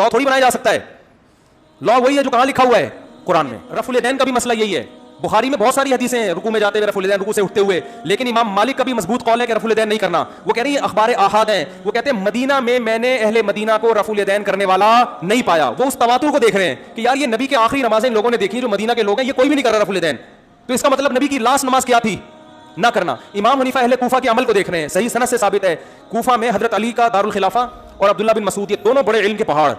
Law थोड़ी बनाया जा सकता है, लॉ वही है जो कहाँ लिखा हुआ है कुरान में। रफुल यदैन का भी मसला यही है। बुखारी में बहुत सारी हदीसें हैं रुकू में जाते हुए रफुल यदैन, रुकू से उठते हुए, लेकिन इमाम मालिक का भी मजबूत कौल है कि रफुल यदैन नहीं करना। वो कह रही है अखबार अहाद हैं, वो कहते हैं मदीना में मैंने अहले मदीना को रफुल यदैन करने वाला नहीं पाया। वो उस तवातुर को देख रहे हैं कि यार ये नबी के आखिरी नमाजें इन लोगों ने देखी, जो मदीना के लोग हैं, ये कोई भी नहीं कर रहा रफुल यदैन, तो इसका मतलब नबी की लास्ट नमाज क्या थी, ना करना। इमाम हनीफा अहले कूफा के अमल को देख रहे हैं, सही सनद से साबित है। कूफा में हजरत अली का दारुल खिलाफा और अब्दुल्ला बिन मसूद, ये दोनों बड़े इल्म के पहाड़,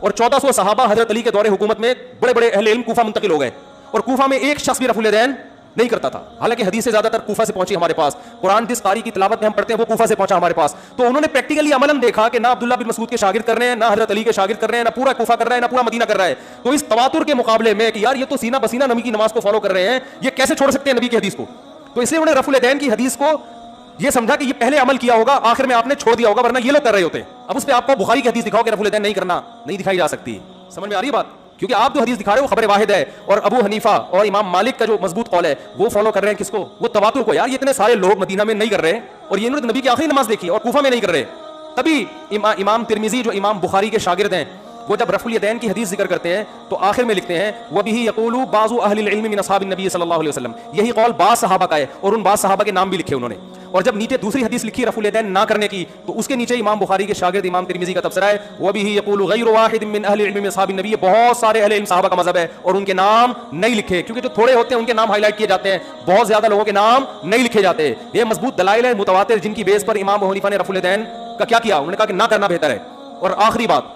और 1400 सहाबा हजरत अली के दौरे हुकूमत में बड़े बड़े अहले इल्म कूफा मुंतकिल हो गए, और कूफा में एक शख्स भी रफुल यदैन नहीं करता था। हालांकि हदीस से ज्यादातर कूफा से पहुंची हमारे पास, कुरान जिस कारी की तिलावत में हम पढ़ते हैं वो कूफा से पहुंचा हमारे पास। तो उन्होंने प्रैक्टिकली अमलन देखा कि ना अब्दुल्ला बिन मसूद के शागिर्द कर रहे हैं, ना हजरत अली के शागिर्द कर रहे हैं, ना पूरा कूफा कर रहा है, ना पूरा मदीना कर रहा है। तो इस तवातुर के मुकाबले में कि यार ये तो सीना बसीना नबी की नमाज को फॉलो कर रहे हैं, ये कैसे छोड़ सकते हैं नबी की हदीस को, तो इसलिए उन्होंने रफुल यदैन की हदीस को ये समझा कि ये पहले अमल किया होगा, आखिर में आपने छोड़ दिया होगा, वरना ये लोग कर रहे होते। अब उस पर आपको बुखारी की हदीस दिखाओ कि रफुल यदैन नहीं करना, नहीं दिखाई जा सकती। समझ में आ रही है बात? क्योंकि आप जो हदीस दिखा रहे हो खबर वाहिद है, और अबू हनीफा और इमाम मालिक का जो मजबूत कौल है वो फॉलो कर रहे हैं किसको, वो तवातुर को। यार ये इतने सारे लोग मदीना में नहीं कर रहे, और ये इन्होंने नबी की आखिरी नमाज देखी और कूफा में नहीं कर रहे। तभी इमाम तिरमिजी जो इमाम बुखारी के शागिर्द हैं, वो जब रफुल यदैन की हदीस जिक्र करते हैं तो आखिर में लिखते हैं वबिही यक़ूलु बाज़ु अहलिल इल्म मिन अस्हाबिन नबी सल्लल्लाहु अलैहि वसल्लम, यही कौल बाज़ सहाबा का है, और उन बाज़ सहाबा के नाम भी लिखे उन्होंने। और जब नीचे दूसरी हदीस लिखी रफुल यदैन ना करने की, तो उसके नीचे इमाम बुखारी के शागिर्द इमाम तिरमिजी का तबसरा है वबिही यक़ूलु गैरु वाहिद मिन अहलिल इल्म मिन अस्हाबिन नबी, बहुत सारे अहले इल्म सहाबा का मज़हब है, और उनके नाम नहीं लिखे, क्योंकि जो थोड़े होते हैं उनके नाम हाईलाइट किए जाते हैं, बहुत ज्यादा लोगों के नाम नहीं लिखे जाते। ये मजबूत दलाइल है मुतवातिर, जिनकी बेस पर इमाम अबू हनीफा ने रफुल यदैन का क्या किया, उन्होंने कहा कि ना करना बेहतर है। और आखिरी बात,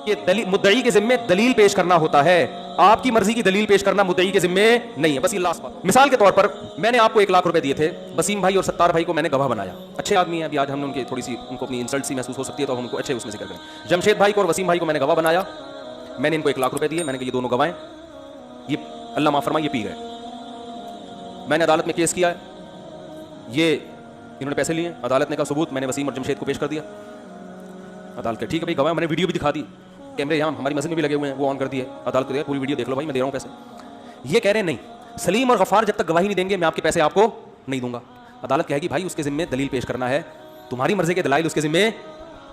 ये मुद्दई के जिम्मे दलील पेश करना होता है, आपकी मर्जी की दलील पेश करना मुद्दई के जिम्मे नहीं है। बस ये लास्ट बात। मिसाल के तौर पर मैंने आपको 1 लाख रुपए दिए थे, वसीम भाई और सत्तार भाई को मैंने गवाह बनाया, अच्छे आदमी हैं, अभी आज हमने उनकी थोड़ी सी उनको अपनी इंसल्ट सी महसूस हो सकती है, तो हम उनको अच्छे उसमें जिक्र करें। जमशेद भाई को और वसीम भाई को मैंने गवाह बनाया, मैंने इनको 1 लाख रुपए दिए, मैंने कहा ये दोनों गवाएं, ये अल्लाह माफ फरमाए ये पी गए। मैंने अदालत में केस किया है, ये इन्होंने पैसे लिए, अदालत ने कहा सबूत, मैंने वसीम और जमशेद को पेश कर दिया। अदालत के ठीक है भाई गवाह, मैंने वीडियो भी दिखा दी, कैमरे यहाँ हमारी मस्जिद में भी लगे हुए हैं, वो ऑन कर दिए, अदालत को दिया पूरी वीडियो देख लो भाई मैं दे रहा हूँ पैसे। ये कह रहे हैं नहीं, सलीम और गफार जब तक गवाही नहीं देंगे मैं आपके पैसे आपको नहीं दूंगा। अदालत कहेगी भाई उसके जिम्मे दलील पेश करना है, तुम्हारी मर्जी के दलाइल उसके जिम्मे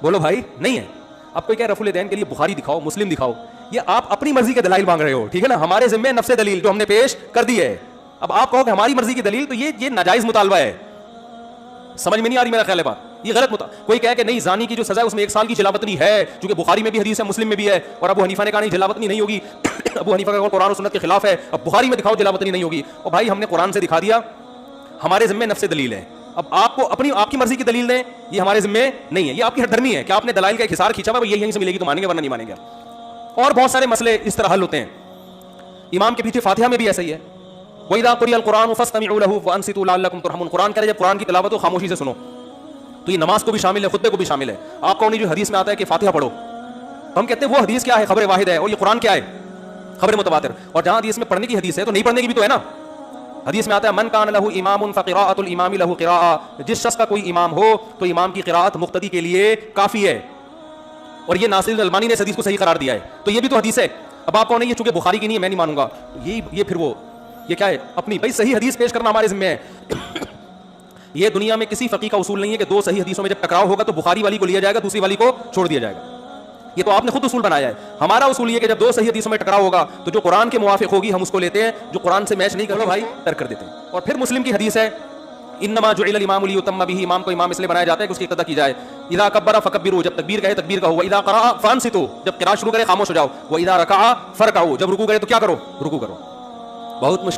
बोलो भाई नहीं है। अब कोई कह रफुल यदैन के लिए बुखारी दिखाओ, मुस्लिम दिखाओ, ये आप अपनी मर्जी के दलाइल मांग रहे हो, ठीक है ना, हमारे जिम्मे नफ्से दलील जो हमने पेश कर दी है। अब आप कहो कि हमारी मर्जी की दलील, तो ये नाजायज मुतालबा है। समझ में नहीं आ रही मेरा ख्याल है बात, ये गलत कोई कहे कि नहीं जानी की जो सजा है उसमें 1 साल की जलावतनी है, क्योंकि बुखारी में भी हदीस है, मुस्लिम में भी है, और अबू हनीफा ने कहा नहीं जलावतनी नहीं होगी अबू हनीफा का कुरान और सुन्नत के खिलाफ है, अब बुखारी में दिखाओ जलावतनी नहीं होगी। और भाई हमने कुरान से दिखा दिया, हमारे जिम्मे नफ्से दलील है। अब आपको आपकी मर्जी की दलील दें, ये हमारे जिम्मे नहीं है, ये आपकी हरदर्मी है कि आपने दलाइल का एक हिसार खींचा हुआ, यही यहीं से मिलेगी तो मानेंगे वरना नहीं मानेंगे। और बहुत सारे मसले इस तरह हल होते हैं। इमाम के पीछे फातिहा में भी ऐसा ही है, वइज़ा क़ुरिअल क़ुरानु फ़स्तमिऊ लहु वअनसितू लअल्लकुम तुरहमून, कुरान कह रहे जब कुरान की तिलावत हो खामोशी से सुनो, तो ये नमाज को भी शामिल है, खुतबे को भी शामिल है। आपको नहीं जो हदीस में आता है कि फातिहा पढ़ो, तो हम कहते हैं वो हदीस क्या है, खबर वाहिद है, और ये कुरान क्या है, खबर मुतवातिर। और जहां हदीस में पढ़ने की हदीस है तो नहीं पढ़ने की भी तो है ना। हदीस में आता है मन कान लहु इमामुन फ़क़िराअतुल इमामी लहु क़िराअह, जिस शख्स का कोई इमाम हो तो इमाम की क़िराअत मुक़्तदी के लिए काफ़ी है। और ये नासिर अलबानी ने इस हदीस को सही करार दिया है, तो ये भी तो हदीस है। अब आप कौन है, ये चूंकि बुखारी की नहीं है मैं नहीं मानूंगा, तो ये फिर वो ये क्या है, अपनी भाई सही हदीस पेश करना हमारे जिम्मे है। ये दुनिया में किसी फ़क़ीह का उसूल नहीं है कि 2 सही हदीसों में जब टकराव होगा तो बुखारी वाली को लिया जाएगा, दूसरी वाली को छोड़ दिया जाएगा। ये तो आपने खुद उसूल बनाया है। हमारा उसूल ये कि जब 2 सही हदीसों में टकराव होगा तो जो कुरान के मुवाफिक होगी हम उसको लेते हैं, जो कुरान से मैच नहीं करो भाई तर्क कर देते हैं। और फिर मुस्लिम की हदीस है इन्नमा जुइलल इमामु लियुतम्मा बिही, इमाम को इमाम इसलिए बनाया जाता है कि उसकी इक्तदा की जाए। इज़ा कब्बरा फकब्बिरू, जब तकबीर कहे तकबीर कहो, इज़ा क़रअ फ़अनसितू, जब क़िराअत शुरू करे खामोश हो जाओ, व इज़ा रकअ फ़रकअू, जब रुकू करे तो क्या करो, रुकू करो। बहुत मुश्किल